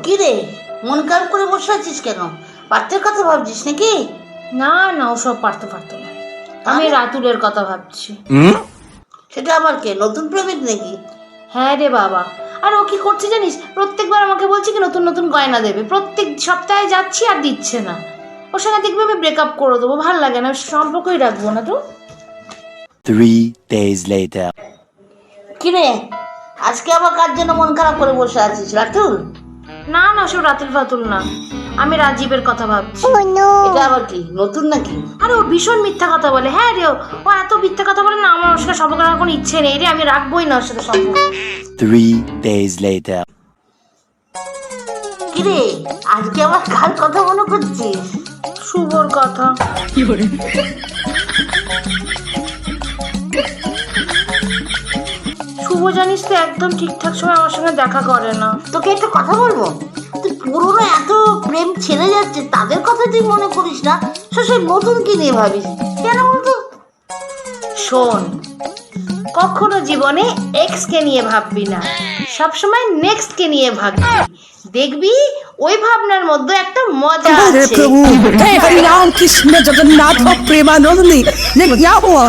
কি রে, মন খারাপ করে বসে আছিস কেন? পার্থের কথা ভাবছিস নাকি? না না, ওসব পারতো না। আমি রাতুলের কথা ভাবছি। সেটা আবার কে, নতুন প্রেমিক নাকি? হ্যাঁ রে বাবা। আর ও কি করছে জানিস, প্রত্যেকবার আমাকে বলছে কি নতুন নতুন গয়না দেবে, প্রত্যেক সপ্তাহে যাচ্ছি আর দিচ্ছে না। ওর সঙ্গে দেখবে আমি ব্রেকআপ করে দেবো, ভালো লাগে না, সম্পর্কই রাখবো না তো। 3 days later. কি রে, আজকে আবার কার জন্য মন খারাপ করে বসে আছিস রাতুল? না না, সব রাতুল ফাতুল না, আমি রাজীবের কথা ভাবছি। এটা আবার কি, নতুন নাকি? আরে ও ভীষণ মিথ্যা কথা বলে। হ্যাঁ রে, ও এত মিথ্যা কথা বলে না, আমার ওর সাথে সম্পর্ক রাখার কোনো ইচ্ছে নেই রে, আমি রাখবোই না ওর সাথে সম্পর্ক। 3 days later. কি রে, আজকে আবার কার কথা মনে করছিস? শুভর কথা। শুভ জানিস তো একদম ঠিকঠাক সময় আমার সঙ্গে দেখা করে না। তোকে একটা কথা বলবো, তুই পুরোনো এত প্রেম ছেড়ে যাচ্ছে, তাদের কথা তুই মনে করিস না, সে নতুন কি নিয়ে ভাবিস কেন বলতো? শোন, কখনো জীবনে এক্স কে নিয়ে ভাববি না, সবসময় নেক্সট কে নিয়ে ভাববি, দেখবি ওই ভাবনার মধ্যে একটা মজা अरे আছে। प्रभु हे हरि राम कृष्ण जगन्नाथ प्रेमानंदी ये क्या हुआ?